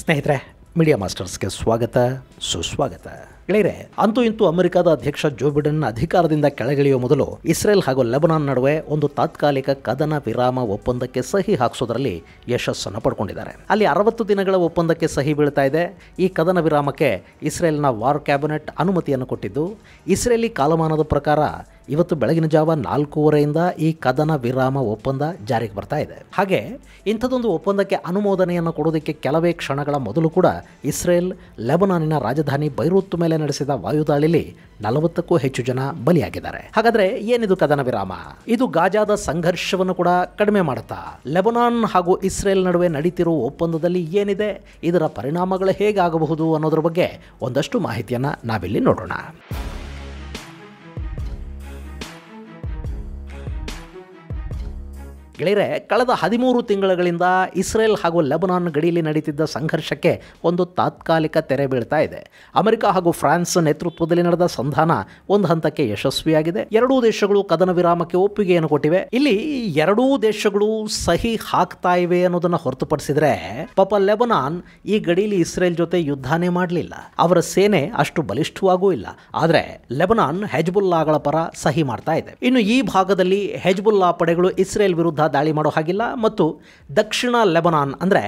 ಸ್ನೇಹಿತರೆ, ಮೀಡಿಯಾ ಮಾಸ್ಟರ್ಸ್ಗೆ ಸ್ವಾಗತ ಸುಸ್ವಾಗತ. ಗೆಳೆಯರೆ, ಅಂತೂ ಇಂತೂ ಅಮೆರಿಕದ ಅಧ್ಯಕ್ಷ ಜೋ ಬಿಡೆನ್ ಅಧಿಕಾರದಿಂದ ಕೆಳಗಿಳಿಯುವ ಮೊದಲು ಇಸ್ರೇಲ್ ಹಾಗೂ ಲೆಬನಾನ್ ನಡುವೆ ಒಂದು ತಾತ್ಕಾಲಿಕ ಕದನ ವಿರಾಮ ಒಪ್ಪಂದಕ್ಕೆ ಸಹಿ ಹಾಕಿಸೋದ್ರಲ್ಲಿ ಯಶಸ್ಸನ್ನು ಪಡ್ಕೊಂಡಿದ್ದಾರೆ. ಅಲ್ಲಿ 60 ದಿನಗಳ ಒಪ್ಪಂದಕ್ಕೆ ಸಹಿ ಬೀಳ್ತಾ ಇದೆ. ಈ ಕದನ ವಿರಾಮಕ್ಕೆ ಇಸ್ರೇಲ್ನ ವಾರ್ ಕ್ಯಾಬಿನೆಟ್ ಅನುಮತಿಯನ್ನು ಕೊಟ್ಟಿದ್ದು, ಇಸ್ರೇಲಿ ಕಾಲಮಾನದ ಪ್ರಕಾರ ಇವತ್ತು ಬೆಳಗಿನ ಜಾವ 4:15 ಈ ಕದನ ವಿರಾಮ ಒಪ್ಪಂದ ಜಾರಿಗೆ ಬರ್ತಾ ಇದೆ. ಹಾಗೆ ಇಂಥದ್ದೊಂದು ಒಪ್ಪಂದಕ್ಕೆ ಅನುಮೋದನೆಯನ್ನು ಕೊಡೋದಕ್ಕೆ ಕೆಲವೇ ಕ್ಷಣಗಳ ಮೊದಲು ಕೂಡ ಇಸ್ರೇಲ್ ಲೆಬನಾನಿನ ರಾಜಧಾನಿ ಬೈರೂತ್ ಮೇಲೆ ನಡೆಸಿದ ವಾಯುದಾಳಿಲಿ 40ಕ್ಕೂ ಹೆಚ್ಚು ಜನ ಬಲಿಯಾಗಿದ್ದಾರೆ. ಹಾಗಾದ್ರೆ ಏನಿದು ಕದನ ವಿರಾಮ? ಇದು ಗಾಜಾದ ಸಂಘರ್ಷವನ್ನು ಕೂಡ ಕಡಿಮೆ ಮಾಡುತ್ತಾ? ಲೆಬನಾನ್ ಹಾಗೂ ಇಸ್ರೇಲ್ ನಡುವೆ ನಡೀತಿರುವ ಒಪ್ಪಂದದಲ್ಲಿ ಏನಿದೆ, ಇದರ ಪರಿಣಾಮಗಳು ಹೇಗಾಗಬಹುದು ಅನ್ನೋದ್ರ ಬಗ್ಗೆ ಒಂದಷ್ಟು ಮಾಹಿತಿಯನ್ನು ನಾವಿಲ್ಲಿ ನೋಡೋಣ. ಗೆಳೆಯರೆ, ಕಳೆದ 13 ತಿಂಗಳುಗಳಿಂದ ಇಸ್ರೇಲ್ ಹಾಗೂ ಲೆಬನಾನ್ ಗಡಿಯಲ್ಲಿ ನಡೀತಿದ್ದ ಸಂಘರ್ಷಕ್ಕೆ ಒಂದು ತಾತ್ಕಾಲಿಕ ತೆರೆ ಬೀಳ್ತಾ ಇದೆ. ಅಮೆರಿಕ ಹಾಗೂ ಫ್ರಾನ್ಸ್ ನೇತೃತ್ವದಲ್ಲಿ ನಡೆದ ಸಂಧಾನ ಒಂದು ಹಂತಕ್ಕೆ ಯಶಸ್ವಿಯಾಗಿದೆ. ಎರಡೂ ದೇಶಗಳು ಕದನ ವಿರಾಮಕ್ಕೆ ಒಪ್ಪಿಗೆಯನ್ನು ಕೊಟ್ಟಿವೆ. ಇಲ್ಲಿ ಎರಡೂ ದೇಶಗಳು ಸಹಿ ಹಾಕ್ತಾ ಇವೆ ಅನ್ನೋದನ್ನು ಹೊರತುಪಡಿಸಿದ್ರೆ ಪಾಪ ಲೆಬನಾನ್ ಈ ಗಡಿಯಲ್ಲಿ ಇಸ್ರೇಲ್ ಜೊತೆ ಯುದ್ಧನೇ ಮಾಡಲಿಲ್ಲ. ಅವರ ಸೇನೆ ಅಷ್ಟು ಬಲಿಷ್ಠವಾಗೂ ಇಲ್ಲ. ಆದರೆ ಲೆಬನಾನ್ ಹೆಜ್ಬುಲ್ಲಾಗಳ ಪರ ಸಹಿ ಮಾಡ್ತಾ ಇದೆ. ಇನ್ನು ಈ ಭಾಗದಲ್ಲಿ ಹೆಜ್ಬುಲ್ಲಾ ಪಡೆಗಳು ಇಸ್ರೇಲ್ ವಿರುದ್ಧ ದಾಳಿ ಮಾಡೋ ಹಾಗಿಲ್ಲ ಮತ್ತು ದಕ್ಷಿಣ ಲೆಬನಾನ್ ಅಂದರೆ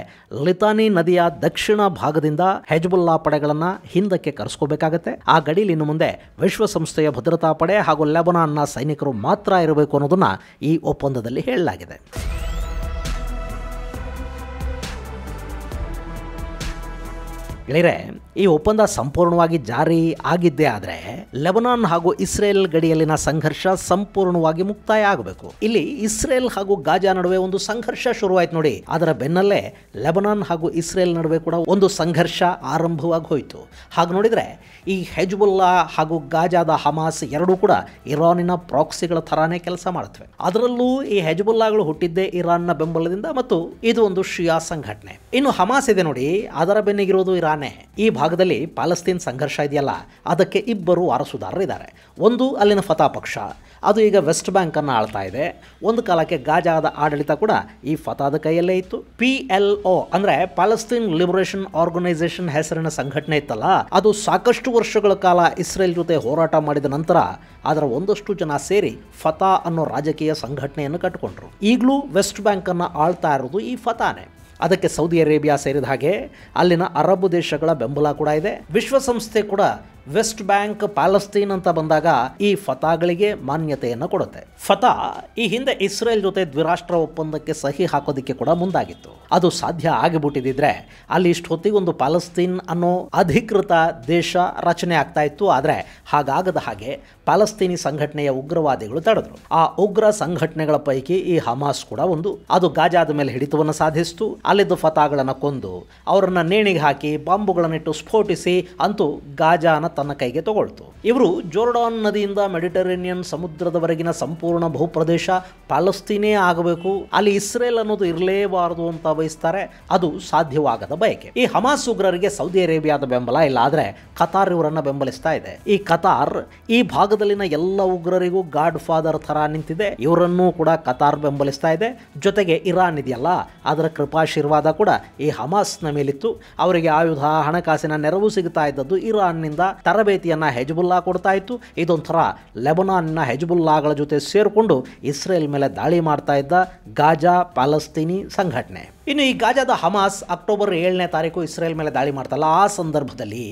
ಲಿತಾನಿ ನದಿಯ ದಕ್ಷಿಣ ಭಾಗದಿಂದ ಹೆಜ್ಬುಲ್ಲಾ ಪಡೆಗಳನ್ನು ಹಿಂದಕ್ಕೆ ಕರೆಸ್ಕೋಬೇಕಾಗತ್ತೆ. ಆ ಗಡಿಯಲ್ಲಿ ಇನ್ನು ಮುಂದೆ ವಿಶ್ವಸಂಸ್ಥೆಯ ಭದ್ರತಾ ಪಡೆ ಹಾಗೂ ಲೆಬನಾನ್ನ ಸೈನಿಕರು ಮಾತ್ರ ಇರಬೇಕು ಅನ್ನೋದನ್ನ ಈ ಒಪ್ಪಂದದಲ್ಲಿ ಹೇಳಲಾಗಿದೆ. ಗೆಳೆಯರೆ, ಈ ಒಪ್ಪಂದ ಸಂಪೂರ್ಣವಾಗಿ ಜಾರಿ ಆಗಿದ್ದೇ ಆದರೆ ಲೆಬನಾನ್ ಹಾಗೂ ಇಸ್ರೇಲ್ ಗಡಿಯಲ್ಲಿನ ಸಂಘರ್ಷ ಸಂಪೂರ್ಣವಾಗಿ ಮುಕ್ತಾಯ ಆಗಬೇಕು. ಇಲ್ಲಿ ಇಸ್ರೇಲ್ ಹಾಗೂ ಗಾಜಾ ನಡುವೆ ಒಂದು ಸಂಘರ್ಷ ಶುರುವಾಯ್ತು ನೋಡಿ. ಅದರ ಬೆನ್ನಲ್ಲೇ ಲೆಬನಾನ್ ಹಾಗೂ ಇಸ್ರೇಲ್ ನಡುವೆ ಕೂಡ ಒಂದು ಸಂಘರ್ಷ ಆರಂಭವಾಗಿ ಹೋಯಿತು. ಹಾಗೆ ನೋಡಿದರೆ ಈ ಹೆಜ್ಬುಲ್ಲಾ ಹಾಗೂ ಗಾಜಾದ ಹಮಾಸ್ ಎರಡೂ ಕೂಡ ಇರಾನಿನ ಪ್ರಾಕ್ಸಿಗಳ ಥರಾನೇ ಕೆಲಸ ಮಾಡುತ್ತವೆ. ಅದರಲ್ಲೂ ಈ ಹೆಜ್ಬುಲ್ಲಾಗಳು ಹುಟ್ಟಿದ್ದೇ ಇರಾನ್ನ ಬೆಂಬಲದಿಂದ ಮತ್ತು ಇದು ಒಂದು ಶಿಯಾ ಸಂಘಟನೆ. ಇನ್ನು ಹಮಾಸ್ ಇದೆ ನೋಡಿ, ಅದರ ಬೆನ್ನಿಗಿರೋದು ಇರಾನ್. ಈ ಭಾಗದಲ್ಲಿ ಪ್ಯಾಲೆಸ್ತೈನ್ ಸಂಘರ್ಷ ಇದೆಯಲ್ಲ, ಅದಕ್ಕೆ ಇಬ್ಬರು ವಾರಸುದಾರರಿದ್ದಾರೆ. ಒಂದು ಅಲ್ಲಿನ ಫತಾ ಪಕ್ಷ, ಅದು ಈಗ ವೆಸ್ಟ್ ಬ್ಯಾಂಕ್ ಅನ್ನು ಆಳ್ತಾ ಇದೆ. ಒಂದು ಕಾಲಕ್ಕೆ ಗಾಜಾದ ಆಡಳಿತ ಕೂಡ ಈ ಫತಾದ ಕೈಯಲ್ಲೇ ಇತ್ತು. PLO ಅಂದ್ರೆ ಪ್ಯಾಲೆಸ್ತೈನ್ ಲಿಬರೇಷನ್ ಆರ್ಗನೈಸೇಷನ್ ಹೆಸರಿನ ಸಂಘಟನೆ ಇತ್ತಲ್ಲ, ಅದು ಸಾಕಷ್ಟು ವರ್ಷಗಳ ಕಾಲ ಇಸ್ರೇಲ್ ಜೊತೆ ಹೋರಾಟ ಮಾಡಿದ ನಂತರ ಅದರ ಒಂದಷ್ಟು ಜನ ಸೇರಿ ಫತಾ ಅನ್ನೋ ರಾಜಕೀಯ ಸಂಘಟನೆಯನ್ನು ಕಟ್ಟಿಕೊಂಡ್ರು. ಈಗಲೂ ವೆಸ್ಟ್ ಬ್ಯಾಂಕ್ ಅನ್ನು ಆಳ್ತಾ ಇರೋದು ಈ ಫತಾನೇ. ಅದಕ್ಕೆ ಸೌದಿ ಅರೇಬಿಯಾ ಸೇರಿದ ಹಾಗೆ ಅಲ್ಲಿನ ಅರಬ್ ದೇಶಗಳ ಬೆಂಬಲ ಕೂಡ ಇದೆ. ವಿಶ್ವಸಂಸ್ಥೆ ಕೂಡ ವೆಸ್ಟ್ ಬ್ಯಾಂಕ್ ಪ್ಯಾಲೆಸ್ತೈನ್ ಅಂತ ಬಂದಾಗ ಈ ಫತಾಗಳಿಗೆ ಮಾನ್ಯತೆಯನ್ನು ಕೊಡುತ್ತೆ. ಫತಾ ಈ ಹಿಂದೆ ಇಸ್ರೇಲ್ ಜೊತೆ ದ್ವಿರಾಷ್ಟ್ರ ಒಪ್ಪಂದಕ್ಕೆ ಸಹಿ ಹಾಕೋದಕ್ಕೆ ಕೂಡ ಮುಂದಾಗಿತ್ತು. ಅದು ಸಾಧ್ಯ ಆಗಿಬಿಟ್ಟಿದ್ರೆ ಅಲ್ಲಿ ಇಷ್ಟೊತ್ತಿಗೆ ಒಂದು ಪ್ಯಾಲೆಸ್ತೈನ್ ಅನ್ನೋ ಅಧಿಕೃತ ದೇಶ ರಚನೆ ಆಗ್ತಾ ಇತ್ತು. ಆದರೆ ಹಾಗಾಗದ ಹಾಗೆ ಪ್ಯಾಲೆಸ್ತೈನಿ ಸಂಘಟನೆಯ ಉಗ್ರವಾದಿಗಳು ತಡೆದ್ರು. ಆ ಉಗ್ರ ಸಂಘಟನೆಗಳ ಪೈಕಿ ಈ ಹಮಾಸ್ ಕೂಡ ಒಂದು. ಅದು ಗಾಜಾದ ಮೇಲೆ ಹಿಡಿತವನ್ನು ಸಾಧಿಸಿತು. ಅಲ್ಲಿದ್ದ ಫತಾಗಳನ್ನು ಕೊಂದು ಅವರನ್ನ ನೇಣಿಗೆ ಹಾಕಿ ಬಾಂಬುಗಳನ್ನಿಟ್ಟು ಸ್ಫೋಟಿಸಿ ಅಂತೂ ಗಾಜಾನ ತನ್ನ ಕೈಗೆ ತಗೊಳ್ತು. ಇವರು ಜೋರ್ಡಾನ್ ನದಿಯಿಂದ ಮೆಡಿಟರೇನಿಯನ್ ಸಮುದ್ರದವರೆಗಿನ ಸಂಪೂರ್ಣ ಭೂಪ್ರದೇಶ ಪ್ಯಾಲೆಸ್ತೈನೇ ಆಗಬೇಕು, ಅಲ್ಲಿ ಇಸ್ರೇಲ್ ಅನ್ನೋದು ಇರಲೇಬಾರದು ಅಂತ ಬಯಸ್ತಾರೆ. ಅದು ಸಾಧ್ಯವಾಗದ ಬಯಕೆ. ಈ ಹಮಾಸ್ ಉಗ್ರರಿಗೆ ಸೌದಿ ಅರೇಬಿಯಾದ ಬೆಂಬಲ ಇಲ್ಲ, ಆದರೆ ಕತಾರ್ ಇವರನ್ನ ಬೆಂಬಲಿಸ್ತಾ ಇದೆ. ಈ ಕತಾರ್ ಈ ಭಾಗದಲ್ಲಿನ ಎಲ್ಲ ಉಗ್ರರಿಗೂ ಗಾಡ್ ಫಾದರ್ ಥರ ನಿಂತಿದೆ. ಇವರನ್ನೂ ಕೂಡ ಕತಾರ್ ಬೆಂಬಲಿಸ್ತಾ ಇದೆ. ಜೊತೆಗೆ ಇರಾನ್ ಇದೆಯಲ್ಲ, ಅದರ ಕೃಪಾಶೀರ್ವಾದ ಕೂಡ ಈ ಹಮಾಸ್ನ ಮೇಲಿತ್ತು. ಅವರಿಗೆ ಆಯುಧ, ಹಣಕಾಸಿನ ನೆರವು ಸಿಗ್ತಾ ಇದ್ದದ್ದು ಇರಾನ್ನಿಂದ. ತರಬೇತಿಯನ್ನ ಹೆಜ್ಬುಲ್ಲಾ ಕೊಡ್ತಾ ಇತ್ತು. ಇದೊಂಥರ ಲೆಬನಾನ್ನ ಹೆಜ್ಬುಲ್ಲಾಗಳ ಜೊತೆ ಸೇರಿಕೊಂಡು ಇಸ್ರೇಲ್ ಮೇಲೆ ದಾಳಿ ಮಾಡ್ತಾ ಇದ್ದ ಗಾಜಾ ಪ್ಯಾಲೆಸ್ತೈನಿ ಸಂಘಟನೆ. ಇನ್ನು ಈ ಗಾಜಾದ ಹಮಾಸ್ ಅಕ್ಟೋಬರ್ 7ನೇ ತಾರೀಕು ಇಸ್ರೇಲ್ ಮೇಲೆ ದಾಳಿ ಮಾಡ್ತಲ್ಲ, ಆ ಸಂದರ್ಭದಲ್ಲಿ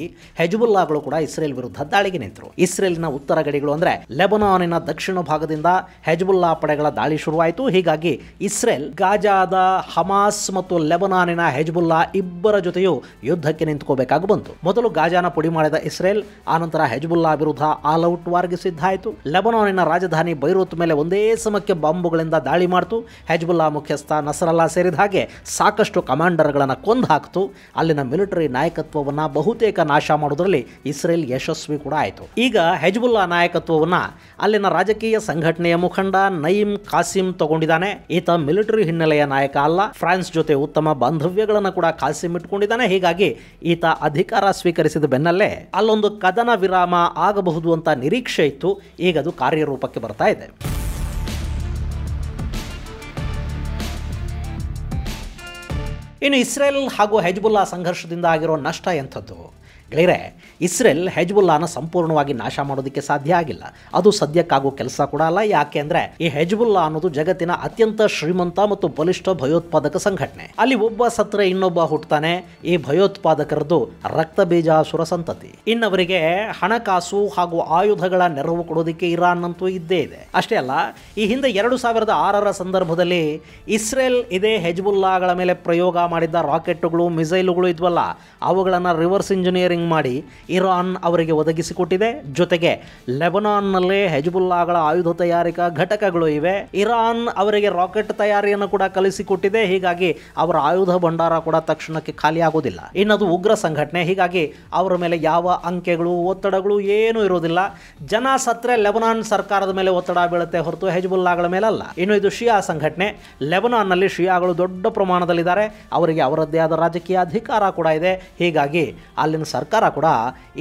ಹೆಜ್ಬುಲ್ಲಾಗಳು ಕೂಡ ಇಸ್ರೇಲ್ ವಿರುದ್ಧ ದಾಳಿಗೆ ನಿಂತರು. ಇಸ್ರೇಲಿನ ಉತ್ತರ ಗಡಿಗಳು ಅಂದ್ರೆ ಲೆಬನಾನಿನ ದಕ್ಷಿಣ ಭಾಗದಿಂದ ಹೆಜ್ಬುಲ್ಲಾ ಪಡೆಗಳ ದಾಳಿ ಶುರುವಾಯಿತು. ಹೀಗಾಗಿ ಇಸ್ರೇಲ್ ಗಾಜಾದ ಹಮಾಸ್ ಮತ್ತು ಲೆಬನಾನಿನ ಹೆಜ್ಬುಲ್ಲಾ ಇಬ್ಬರ ಜೊತೆಯೂ ಯುದ್ಧಕ್ಕೆ ನಿಂತ್ಕೋಬೇಕಾಗಿ ಬಂತು. ಮೊದಲು ಗಾಜಾನ ಪುಡಿ ಮಾಡಿದ ಇಸ್ರೇಲ್ ಆನಂತರ ಹೆಜ್ಬುಲ್ಲಾ ವಿರುದ್ಧ ಆಲ್ ಔಟ್ ವಾರ್ಗೆ ಸಿದ್ಧ ಆಯಿತು. ಲೆಬನಾನಿನ ರಾಜಧಾನಿ ಬೈರೂತ್ ಮೇಲೆ ಒಂದೇ ಸಮಕ್ಕೆ ಬಾಂಬುಗಳಿಂದ ದಾಳಿ ಮಾಡಿತು. ಹೆಜ್ಬುಲ್ಲಾ ಮುಖ್ಯಸ್ಥ ನಸರಲ್ಲಾ ಸೇರಿದ ಹಾಗೆ ಸಾಕಷ್ಟು ಕಮಾಂಡರ್ಗಳನ್ನು ಕೊಂದು ಹಾಕಿತು. ಅಲ್ಲಿನ ಮಿಲಿಟರಿ ನಾಯಕತ್ವವನ್ನು ಬಹುತೇಕ ನಾಶ ಮಾಡೋದ್ರಲ್ಲಿ ಇಸ್ರೇಲ್ ಯಶಸ್ವಿ ಕೂಡ ಆಯಿತು. ಈಗ ಹೆಜ್ಬುಲ್ಲಾ ನಾಯಕತ್ವವನ್ನು ಅಲ್ಲಿನ ರಾಜಕೀಯ ಸಂಘಟನೆಯ ಮುಖಂಡ ನಯೀಮ್ ಕಾಸಿಂ ತಗೊಂಡಿದ್ದಾನೆ. ಈತ ಮಿಲಿಟರಿ ಹಿನ್ನೆಲೆಯ ನಾಯಕ ಅಲ್ಲ, ಫ್ರಾನ್ಸ್ ಜೊತೆ ಉತ್ತಮ ಬಾಂಧವ್ಯಗಳನ್ನು ಕೂಡ ಕಾಸಿಂ ಇಟ್ಕೊಂಡಿದ್ದಾನೆ. ಹೀಗಾಗಿ ಈತ ಅಧಿಕಾರ ಸ್ವೀಕರಿಸಿದ ಬೆನ್ನಲ್ಲೇ ಅಲ್ಲೊಂದು ಕದನ ವಿರಾಮ ಆಗಬಹುದು ಅಂತ ನಿರೀಕ್ಷೆ ಇತ್ತು. ಈಗ ಅದು ಕಾರ್ಯರೂಪಕ್ಕೆ ಬರ್ತಾ ಇದೆ. ಇನ್ನು ಇಸ್ರೇಲ್ ಹಾಗೂ ಹೆಜ್ಬುಲ್ಲಾ ಸಂಘರ್ಷದಿಂದ ಆಗಿರೋ ನಷ್ಟ ಎಂಥದ್ದು? ಗೆಳೆಯರೆ, ಇಸ್ರೇಲ್ ಹೆಜ್ಬುಲ್ಲಾನ ಸಂಪೂರ್ಣವಾಗಿ ನಾಶ ಮಾಡೋದಕ್ಕೆ ಸಾಧ್ಯ ಆಗಿಲ್ಲ. ಅದು ಸದ್ಯಕ್ಕಾಗೋ ಕೆಲಸ ಕೂಡ ಅಲ್ಲ. ಯಾಕೆ ಅಂದ್ರೆ ಈ ಹೆಜ್ಬುಲ್ಲಾ ಅನ್ನೋದು ಜಗತ್ತಿನ ಅತ್ಯಂತ ಶ್ರೀಮಂತ ಮತ್ತು ಬಲಿಷ್ಠ ಭಯೋತ್ಪಾದಕ ಸಂಘಟನೆ. ಅಲ್ಲಿ ಒಬ್ಬ ಸತ್ರೆ ಇನ್ನೊಬ್ಬ ಹುಟ್ಟುತ್ತಾನೆ. ಈ ಭಯೋತ್ಪಾದಕರದ್ದು ರಕ್ತ ಬೀಜಾಸುರ ಸಂತತಿ. ಇನ್ನವರಿಗೆ ಹಣಕಾಸು ಹಾಗೂ ಆಯುಧಗಳ ನೆರವು ಕೊಡೋದಕ್ಕೆ ಇರಾನ್ ಅಂತೂ ಇದ್ದೇ ಇದೆ. ಅಷ್ಟೇ ಅಲ್ಲ, ಈ ಹಿಂದೆ 2006ರ ಸಂದರ್ಭದಲ್ಲಿ ಇಸ್ರೇಲ್ ಇದೇ ಹೆಜ್ಬುಲ್ಲಾಗಳ ಮೇಲೆ ಪ್ರಯೋಗ ಮಾಡಿದ್ದ ರಾಕೆಟ್ಗಳು, ಮಿಸೈಲುಗಳು ಇದ್ವಲ್ಲ, ಅವುಗಳನ್ನು ರಿವರ್ಸ್ ಇಂಜಿನಿಯರಿಂಗ್ ಮಾಡಿ ಇರಾನ್ ಅವರಿಗೆ ಒದಗಿಸಿಕೊಟ್ಟಿದೆ. ಜೊತೆಗೆ ಲೆಬನಾನ್ನಲ್ಲೇ ಹೆಜ್ಬುಲ್ಲಾಗಳ ಆಯುಧ ತಯಾರಿಕಾ ಘಟಕಗಳು ಇವೆ. ಇರಾನ್ ಅವರಿಗೆ ರಾಕೆಟ್ ತಯಾರಿಯನ್ನು ಕೂಡ ಕಲಿಸಿಕೊಟ್ಟಿದೆ. ಹೀಗಾಗಿ ಅವರ ಆಯುಧ ಭಂಡಾರ ಕೂಡ ತಕ್ಷಣಕ್ಕೆ ಖಾಲಿ ಆಗೋದಿಲ್ಲ. ಇನ್ನದು ಉಗ್ರ ಸಂಘಟನೆ. ಹೀಗಾಗಿ ಅವರ ಮೇಲೆ ಯಾವ ಅಂಕೆಗಳು, ಒತ್ತಡಗಳು ಏನೂ ಇರೋದಿಲ್ಲ. ಜನ ಸತ್ರೆ ಲೆಬನಾನ್ ಸರ್ಕಾರದ ಮೇಲೆ ಒತ್ತಡ ಬೀಳುತ್ತೆ ಹೊರತು ಹೆಜ್ಬುಲ್ಲಾಗಳ ಮೇಲಲ್ಲ. ಇನ್ನು ಇದು ಶಿಯಾ ಸಂಘಟನೆ. ಲೆಬನಾನ್ನಲ್ಲಿ ಶಿಯಾಗಳು ದೊಡ್ಡ ಪ್ರಮಾಣದಲ್ಲಿದ್ದಾರೆ. ಅವರಿಗೆ ಅವರದ್ದೇ ಆದ ರಾಜಕೀಯ ಅಧಿಕಾರ ಕೂಡ ಇದೆ. ಹೀಗಾಗಿ ಅಲ್ಲಿನ ಸರ್ಕಾರ ಕೂಡ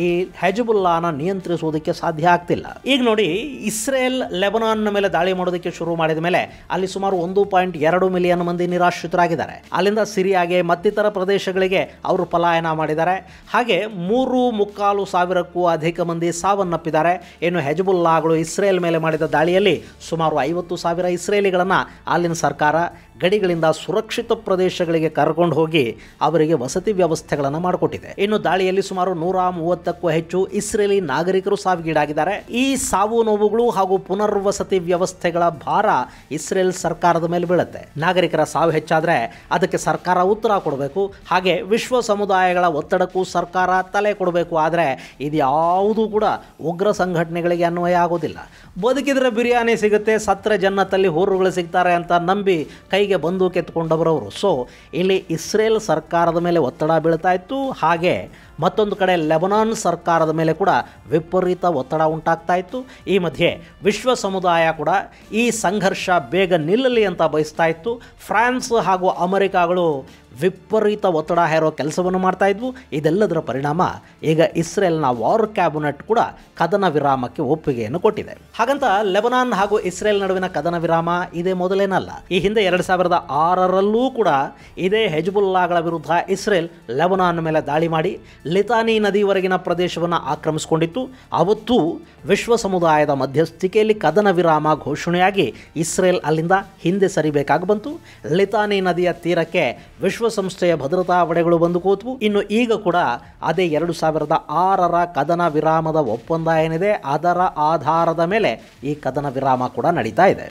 ಈ ಹೆಜ್ಬುಲ್ಲಾನ ನಿಯಂತ್ರಿಸುವುದಕ್ಕೆ ಸಾಧ್ಯ ಆಗ್ತಿಲ್ಲ. ಈಗ ನೋಡಿ, ಇಸ್ರೇಲ್ ಲೆಬನಾನ್ನ ಮೇಲೆ ದಾಳಿ ಮಾಡೋದಕ್ಕೆ ಶುರು ಮಾಡಿದ ಮೇಲೆ ಅಲ್ಲಿ ಸುಮಾರು 1.2 ಮಿಲಿಯನ್ ಮಂದಿ ನಿರಾಶ್ರಿತರಾಗಿದ್ದಾರೆ. ಅಲ್ಲಿಂದ ಸಿರಿಯಾಗೆ ಮತ್ತಿತರ ಪ್ರದೇಶಗಳಿಗೆ ಅವರು ಪಲಾಯನ ಮಾಡಿದ್ದಾರೆ. ಹಾಗೆ 3,25,000ಕ್ಕೂ ಅಧಿಕ ಮಂದಿ ಸಾವನ್ನಪ್ಪಿದ್ದಾರೆ. ಇನ್ನು ಹೆಜ್ಬುಲ್ಲಾಗಳು ಇಸ್ರೇಲ್ ಮೇಲೆ ಮಾಡಿದ ದಾಳಿಯಲ್ಲಿ ಸುಮಾರು 50,000 ಇಸ್ರೇಲಿಗಳನ್ನು ಅಲ್ಲಿನ ಸರ್ಕಾರ ಗಡಿಗಳಿಂದ ಸುರಕ್ಷಿತ ಪ್ರದೇಶಗಳಿಗೆ ಕರ್ಕೊಂಡು ಹೋಗಿ ಅವರಿಗೆ ವಸತಿ ವ್ಯವಸ್ಥೆಗಳನ್ನು ಮಾಡಿಕೊಟ್ಟಿದೆ. ಇನ್ನು ದಾಳಿಯಲ್ಲಿ ಸುಮಾರು 130ಕ್ಕೂ ಹೆಚ್ಚು ಇಸ್ರೇಲಿ ನಾಗರಿಕರು ಸಾವಿಗೀಡಾಗಿದ್ದಾರೆ. ಈ ಸಾವು ನೋವುಗಳು ಹಾಗೂ ಪುನರ್ವಸತಿ ವ್ಯವಸ್ಥೆಗಳ ಭಾರ ಇಸ್ರೇಲ್ ಸರ್ಕಾರದ ಮೇಲೆ ಬೀಳುತ್ತೆ. ನಾಗರಿಕರ ಸಾವು ಹೆಚ್ಚಾದರೆ ಅದಕ್ಕೆ ಸರ್ಕಾರ ಉತ್ತರ ಕೊಡಬೇಕು. ಹಾಗೆ ವಿಶ್ವ ಸಮುದಾಯಗಳ ಒತ್ತಡಕ್ಕೂ ಸರ್ಕಾರ ತಲೆ ಕೊಡಬೇಕು. ಆದರೆ ಇದು ಯಾವುದೂ ಕೂಡ ಉಗ್ರ ಸಂಘಟನೆಗಳಿಗೆ ಅನ್ವಯ ಆಗೋದಿಲ್ಲ. ಬದುಕಿದ್ರೆ ಬಿರಿಯಾನಿ ಸಿಗುತ್ತೆ, ಸತ್ರೆ ಜನ್ನತ್ತಲ್ಲಿ ಹೂರುಗಳು ಸಿಗ್ತಾರೆ ಅಂತ ನಂಬಿ ಕೈಗೆ ಬಂದೂಕು ಎತ್ಕೊಂಡವರವರು. ಸೊ ಇಲ್ಲಿ ಇಸ್ರೇಲ್ ಸರ್ಕಾರದ ಮೇಲೆ ಒತ್ತಡ ಬೀಳ್ತಾ ಇತ್ತು. ಹಾಗೆ ಮತ್ತೊಂದು ಕಡೆ ಲೆಬನಾನ್ ಸರ್ಕಾರದ ಮೇಲೆ ಕೂಡ ವಿಪರೀತ ಒತ್ತಡ ಉಂಟಾಗ್ತಾ ಇತ್ತು. ಈ ಮಧ್ಯೆ ವಿಶ್ವ ಸಮುದಾಯ ಕೂಡ ಈ ಸಂಘರ್ಷ ಬೇಗ ನಿಲ್ಲಲಿ ಅಂತ ಬಯಸ್ತಾ ಇತ್ತು. ಫ್ರಾನ್ಸ್ ಹಾಗೂ ಅಮೆರಿಕಾಗಳು ವಿಪರೀತ ಒತ್ತಡ ಹೇರೋ ಕೆಲಸವನ್ನು ಮಾಡ್ತಾ ಇದ್ವು. ಇದೆಲ್ಲದರ ಪರಿಣಾಮ ಈಗ ಇಸ್ರೇಲ್ನ ವಾರ್ ಕ್ಯಾಬಿನೆಟ್ ಕೂಡ ಕದನ ವಿರಾಮಕ್ಕೆ ಒಪ್ಪಿಗೆಯನ್ನು ಕೊಟ್ಟಿದೆ. ಹಾಗಂತ ಲೆಬನಾನ್ ಹಾಗೂ ಇಸ್ರೇಲ್ ನಡುವಿನ ಕದನ ವಿರಾಮ ಇದೇ ಮೊದಲೇನಲ್ಲ. ಈ ಹಿಂದೆ 2006ರಲ್ಲೂ ಕೂಡ ಇದೇ ಹೆಜ್ಬುಲ್ಲಾಗಳ ವಿರುದ್ಧ ಇಸ್ರೇಲ್ ಲೆಬನಾನ್ ಮೇಲೆ ದಾಳಿ ಮಾಡಿ ಲಿತಾನಿ ನದಿವರೆಗಿನ ಪ್ರದೇಶವನ್ನು ಆಕ್ರಮಿಸಿಕೊಂಡಿತ್ತು. ಅವತ್ತು ವಿಶ್ವ ಸಮುದಾಯದ ಮಧ್ಯಸ್ಥಿಕೆಯಲ್ಲಿ ಕದನ ವಿರಾಮ ಘೋಷಣೆಯಾಗಿ ಇಸ್ರೇಲ್ ಅಲ್ಲಿಂದ ಹಿಂದೆ ಸರಿಬೇಕಾಗಿ ಬಂತು. ಲಿತಾನಿ ನದಿಯ ತೀರಕ್ಕೆ ವಿಶ್ವಸಂಸ್ಥೆಯ ಭದ್ರತಾ ಪಡೆಗಳು ಬಂದು ಕೂತ್ವು. ಇನ್ನು ಈಗ ಕೂಡ ಅದೇ 2006ರ ಕದನ ವಿರಾಮದ ಒಪ್ಪಂದ ಏನಿದೆ ಅದರ ಆಧಾರದ ಮೇಲೆ ಈ ಕದನ ವಿರಾಮ ಕೂಡ ನಡೀತಾ ಇದೆ.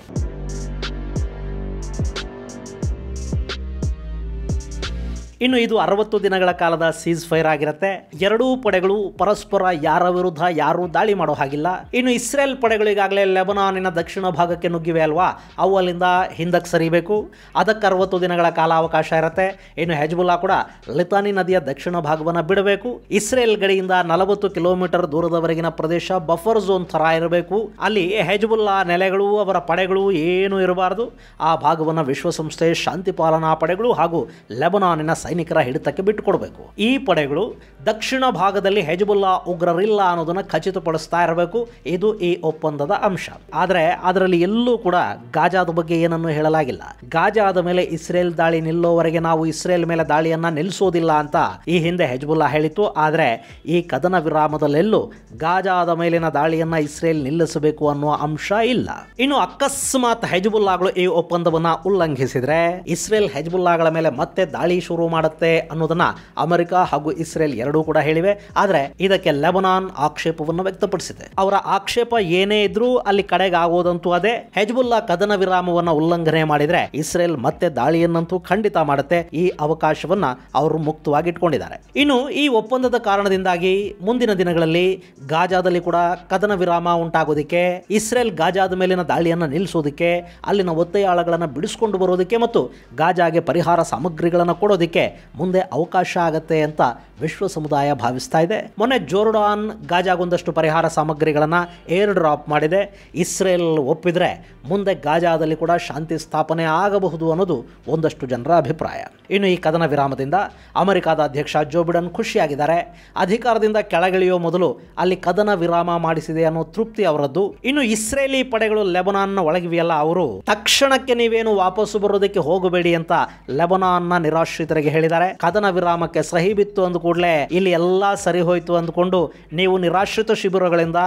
ಇನ್ನು ಇದು 60 ದಿನಗಳ ಕಾಲದ ಸೀಸ್ ಫೈರ್ ಆಗಿರುತ್ತೆ. ಎರಡೂ ಪಡೆಗಳು ಪರಸ್ಪರ ಯಾರ ವಿರುದ್ಧ ಯಾರೂ ದಾಳಿ ಮಾಡೋ ಹಾಗಿಲ್ಲ. ಇನ್ನು ಇಸ್ರೇಲ್ ಪಡೆಗಳು ಈಗಾಗಲೇ ಲೆಬನಾನಿನ ದಕ್ಷಿಣ ಭಾಗಕ್ಕೆ ನುಗ್ಗಿವೆ ಅಲ್ವಾ, ಅವು ಅಲ್ಲಿಂದ ಹಿಂದಕ್ಕೆ ಸರಿಬೇಕು. ಅದಕ್ಕೆ 60 ದಿನಗಳ ಕಾಲಾವಕಾಶ ಇರುತ್ತೆ. ಇನ್ನು ಹೆಜ್ಬುಲ್ಲಾ ಕೂಡ ಲಿತಾನಿ ನದಿಯ ದಕ್ಷಿಣ ಭಾಗವನ್ನು ಬಿಡಬೇಕು. ಇಸ್ರೇಲ್ ಗಡಿಯಿಂದ 40 ಕಿಲೋಮೀಟರ್ ದೂರದವರೆಗಿನ ಪ್ರದೇಶ ಬಫರ್ ಝೋನ್ ಥರ ಇರಬೇಕು. ಅಲ್ಲಿ ಹೆಜ್ಬುಲ್ಲಾ ನೆಲೆಗಳು, ಅವರ ಪಡೆಗಳು ಏನೂ ಇರಬಾರ್ದು. ಆ ಭಾಗವನ್ನು ವಿಶ್ವಸಂಸ್ಥೆ ಶಾಂತಿ ಪಾಲನಾ ಪಡೆಗಳು ಹಾಗೂ ಲೆಬನಾನಿನ ಸೈನಿಕರ ಹಿಡಿತಕ್ಕೆ ಬಿಟ್ಟುಕೊಡಬೇಕು. ಈ ಪಡೆಗಳು ದಕ್ಷಿಣ ಭಾಗದಲ್ಲಿ ಹೆಜ್ಬುಲ್ಲಾ ಉಗ್ರರಿಲ್ಲ ಅನ್ನೋದನ್ನು ಖಚಿತಪಡಿಸ್ತಾ ಇರಬೇಕು. ಇದು ಈ ಒಪ್ಪಂದದ ಅಂಶ. ಆದರೆ ಅದರಲ್ಲಿ ಎಲ್ಲೂ ಕೂಡ ಗಾಜಾದ ಬಗ್ಗೆ ಏನನ್ನು ಹೇಳಲಾಗಿಲ್ಲ. ಗಾಜಾದ ಮೇಲೆ ಇಸ್ರೇಲ್ ದಾಳಿ ನಿಲ್ಲೋವರೆಗೆ ನಾವು ಇಸ್ರೇಲ್ ಮೇಲೆ ದಾಳಿಯನ್ನ ನಿಲ್ಲಿಸೋದಿಲ್ಲ ಅಂತ ಈ ಹಿಂದೆ ಹೆಜ್ಬುಲ್ಲಾ ಹೇಳಿತ್ತು. ಆದರೆ ಈ ಕದನ ವಿರಾಮದಲ್ಲೆಲ್ಲೂ ಗಾಜಾದ ಮೇಲಿನ ದಾಳಿಯನ್ನ ಇಸ್ರೇಲ್ ನಿಲ್ಲಿಸಬೇಕು ಅನ್ನುವ ಅಂಶ ಇಲ್ಲ. ಇನ್ನು ಅಕಸ್ಮಾತ್ ಹೆಜ್ಬುಲ್ಲಾಗಳು ಈ ಒಪ್ಪಂದವನ್ನ ಉಲ್ಲಂಘಿಸಿದ್ರೆ ಇಸ್ರೇಲ್ ಹೆಜ್ಬುಲ್ಲಾಗಳ ಮೇಲೆ ಮತ್ತೆ ದಾಳಿ ಶುರು ಮಾಡುತ್ತೆ ಅನ್ನೋದನ್ನ ಅಮೆರಿಕ ಹಾಗೂ ಇಸ್ರೇಲ್ ಎರಡೂ ಕೂಡ ಹೇಳಿವೆ. ಆದರೆ ಇದಕ್ಕೆ ಲೆಬನಾನ್ ಆಕ್ಷೇಪವನ್ನು ವ್ಯಕ್ತಪಡಿಸಿದೆ. ಅವರ ಆಕ್ಷೇಪ ಏನೇ ಇದ್ರೂ ಅಲ್ಲಿ ಕಡೆಗಾಗೋದಂತೂ ಅದೇ. ಹೆಜ್ಬುಲ್ಲಾ ಕದನ ವಿರಾಮವನ್ನು ಉಲ್ಲಂಘನೆ ಮಾಡಿದ್ರೆ ಇಸ್ರೇಲ್ ಮತ್ತೆ ದಾಳಿಯನ್ನಂತೂ ಖಂಡಿತ ಮಾಡುತ್ತೆ. ಈ ಅವಕಾಶವನ್ನ ಅವರು ಮುಕ್ತವಾಗಿ ಇಟ್ಕೊಂಡಿದ್ದಾರೆ. ಇನ್ನು ಈ ಒಪ್ಪಂದದ ಕಾರಣದಿಂದಾಗಿ ಮುಂದಿನ ದಿನಗಳಲ್ಲಿ ಗಾಜಾದಲ್ಲಿ ಕೂಡ ಕದನ ವಿರಾಮ ಉಂಟಾಗೋದಕ್ಕೆ, ಇಸ್ರೇಲ್ ಗಾಜಾದ ಮೇಲಿನ ದಾಳಿಯನ್ನು ನಿಲ್ಲಿಸೋದಕ್ಕೆ, ಅಲ್ಲಿನ ಒತ್ತೆಯಾಳಗಳನ್ನು ಬಿಡಿಸಿಕೊಂಡು ಬರೋದಕ್ಕೆ ಮತ್ತು ಗಾಜಾಗೆ ಪರಿಹಾರ ಸಾಮಗ್ರಿಗಳನ್ನು ಕೊಡೋದಕ್ಕೆ ಮುಂದೆ ಅವಕಾಶ ಆಗತ್ತೆ ಅಂತ ವಿಶ್ವ ಸಮುದಾಯ ಭಾವಿಸ್ತಾ ಇದೆ. ಮೊನ್ನೆ ಜೋರ್ಡಾನ್ ಗಾಜಾಗೊಂದಷ್ಟು ಪರಿಹಾರ ಸಾಮಗ್ರಿಗಳನ್ನು ಏರ್ ಡ್ರಾಪ್ ಮಾಡಿದೆ. ಇಸ್ರೇಲ್ ಒಪ್ಪಿದ್ರೆ ಮುಂದೆ ಗಾಜಾದಲ್ಲಿ ಕೂಡ ಶಾಂತಿ ಸ್ಥಾಪನೆ ಆಗಬಹುದು ಅನ್ನೋದು ಒಂದಷ್ಟು ಜನರ ಅಭಿಪ್ರಾಯ. ಇನ್ನು ಈ ಕದನ ವಿರಾಮದಿಂದ ಅಮೆರಿಕದ ಅಧ್ಯಕ್ಷ ಜೋ ಬಿಡನ್ ಖುಷಿಯಾಗಿದ್ದಾರೆ. ಅಧಿಕಾರದಿಂದ ಕೆಳಗಿಳಿಯೋ ಮೊದಲು ಅಲ್ಲಿ ಕದನ ವಿರಾಮ ಮಾಡಿಸಿದೆ ಅನ್ನೋ ತೃಪ್ತಿ ಅವರದ್ದು. ಇನ್ನು ಇಸ್ರೇಲಿ ಪಡೆಗಳು ಲೆಬನಾನ್ನ ಒಳಗಿವೆಯಲ್ಲ, ಅವರು ತಕ್ಷಣಕ್ಕೆ ನೀವೇನು ವಾಪಸ್ಸು ಬರೋದಕ್ಕೆ ಹೋಗಬೇಡಿ ಅಂತ ಲೆಬನಾನ್ನ ನಿರಾಶ್ರಿತರಿಗೆ ಹೇಳಿದ್ದಾರೆ. ಕದನ ವಿರಾಮಕ್ಕೆ ಸಹಿ ಬಿತ್ತು ಅಂದ ಕೂಡಲೇ ಇಲ್ಲಿ ಎಲ್ಲ ಸರಿ ಹೋಯ್ತು ಅಂದ್ಕೊಂಡು ನೀವು ನಿರಾಶ್ರಿತ ಶಿಬಿರಗಳಿಂದ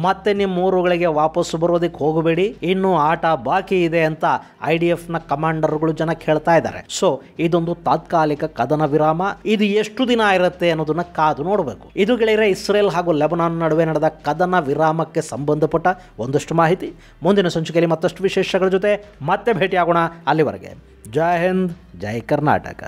ಮತ್ತೆ ನಿಮ್ಮ ಊರುಗಳಿಗೆ ವಾಪಸ್ಸು ಬರೋದಕ್ಕೆ ಹೋಗಬೇಡಿ, ಇನ್ನು ಆಟ ಬಾಕಿ ಇದೆ ಅಂತ IDF ನ ಕಮಾಂಡರ್ಗಳು ಜನಕ್ಕೆ ಹೇಳ್ತಾ ಇದ್ದಾರೆ. ಸೊ ಇದೊಂದು ತಾತ್ಕಾಲಿಕ ಕದನ ವಿರಾಮ. ಇದು ಎಷ್ಟು ದಿನ ಇರುತ್ತೆ ಅನ್ನೋದನ್ನ ಕಾದು ನೋಡಬೇಕು. ಇದು ಗೆಳೆಯರೆ ಇಸ್ರೇಲ್ ಹಾಗೂ ಲೆಬನಾನ್ ನಡುವೆ ನಡೆದ ಕದನ ವಿರಾಮಕ್ಕೆ ಸಂಬಂಧಪಟ್ಟ ಒಂದಷ್ಟು ಮಾಹಿತಿ. ಮುಂದಿನ ಸಂಚಿಕೆಯಲ್ಲಿ ಮತ್ತಷ್ಟು ವಿಶೇಷಗಳ ಜೊತೆ ಮತ್ತೆ ಭೇಟಿಯಾಗೋಣ. ಅಲ್ಲಿವರೆಗೆ ಜೈ ಹಿಂದ್, ಜೈ ಕರ್ನಾಟಕ.